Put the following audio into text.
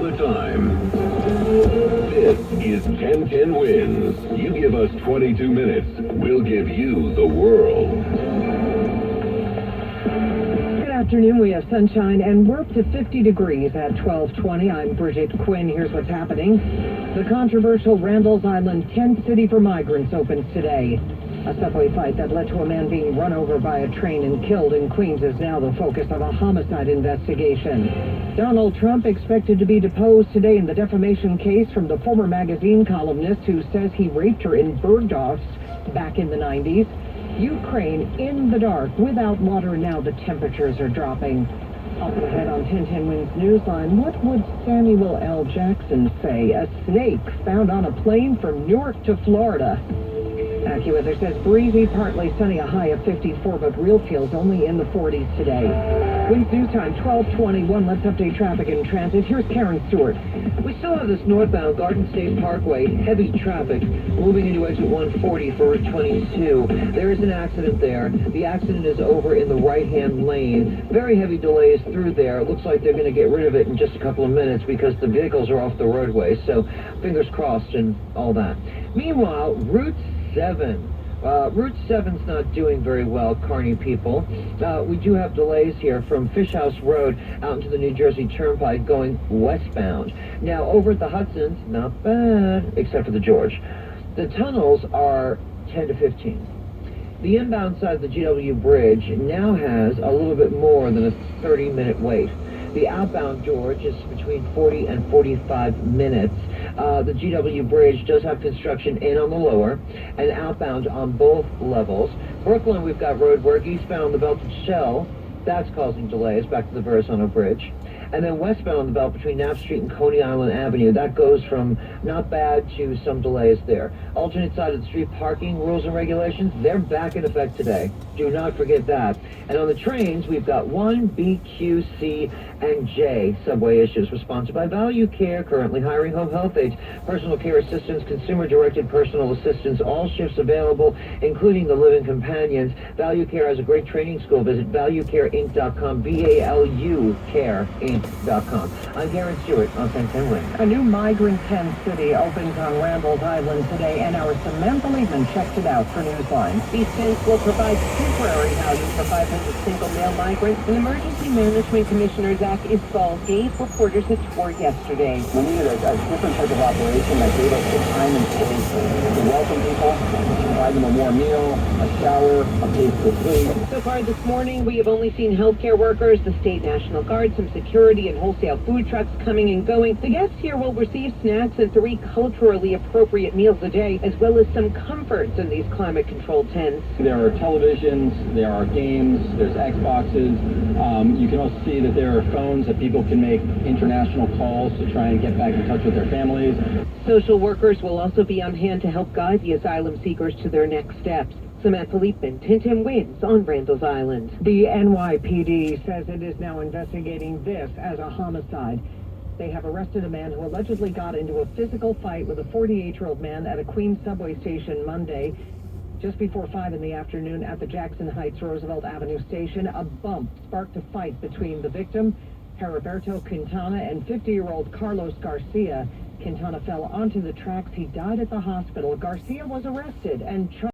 the time. This is 1010 Wins. You give us 22 minutes, we'll give you the world. Good afternoon. We have sunshine and we're up to 50 degrees at 12:20. I'm Bridget Quinn. Here's what's happening. The controversial Randall's Island tent city for migrants opens today. A subway fight that led to a man being run over by a train and killed in Queens is now the focus of a homicide investigation. Donald Trump expected to be deposed today in the defamation case from the former magazine columnist who says he raped her in Bergdorf's back in the 90s. Ukraine in the dark without water, now the temperatures are dropping. Up ahead on 1010 Wins Newsline, what would Samuel L. Jackson say? A snake found on a plane from Newark to Florida. AccuWeather says breezy, partly sunny, a high of 54, but real feels only in the 40s today. Wins News Time, 12:21. Let's update traffic and transit. Here's Karen Stewart. We still have this northbound Garden State Parkway, heavy traffic moving into exit 140 for Route 22. There is an accident there. The accident is over in the right-hand lane. Very heavy delays through there. It looks like they're going to get rid of it in just a couple of minutes because the vehicles are off the roadway. So fingers crossed and all that. Meanwhile, Route 7. Route 7's not doing very well, Kearney people. We do have delays here from Fish House Road out into the New Jersey Turnpike going westbound. Now, over at the Hudson's, not bad, except for the George. The tunnels are 10 to 15. The inbound side of the GW Bridge now has a little bit more than a 30-minute wait. The outbound George is between 40 and 45 minutes. The GW Bridge does have construction in on the lower and outbound on both levels. Brooklyn, we've got road work. Eastbound on the Belted Shell, that's causing delays back to the Verrazano Bridge. And then westbound on the belt between Knapp Street and Coney Island Avenue, that goes from not bad to some delays there. Alternate side of the street parking rules and regulations, they're back in effect today. Do not forget that. And on the trains, we've got 1, B, Q, C, and J subway issues. We're sponsored by Value Care, currently hiring home health aides, personal care assistants, consumer-directed personal assistants, all shifts available, including the living companions. Value Care has a great training school. Visit valuecareinc.com, VALU careinc.com. I'm Karen Stewart on 1010 Wins. A new migrant tent city opens on Randall's Island today, and our Samantha Liebman checked it out for Newsline. These tents will provide temporary housing for 500 single male migrants. And Emergency Management Commissioner Zach Isbell gave reporters a tour yesterday. We needed a different type of operation that gave us the time and space to welcome people, to provide them a warm meal, a shower, a place to sleep. So far this morning, we have only seen healthcare workers, the State National Guard, some security and wholesale food trucks coming and going. The guests here will receive snacks and 3 culturally appropriate meals a day, as well as some comforts in these climate-controlled tents. There are televisions, there are games, there's Xboxes. You can also see that there are phones that people can make international calls to try and get back in touch with their families. Social workers will also be on hand to help guide the asylum seekers to their next steps. Samantha Liebman, 1010 Wins on Randall's Island. The NYPD says it is now investigating this as a homicide. They have arrested a man who allegedly got into a physical fight with a 48-year-old man at a Queens subway station Monday. Just before 5 in the afternoon at the Jackson Heights Roosevelt Avenue station, a bump sparked a fight between the victim, Heriberto Quintana, and 50-year-old Carlos Garcia. Quintana fell onto the tracks. He died at the hospital. Garcia was arrested and charged.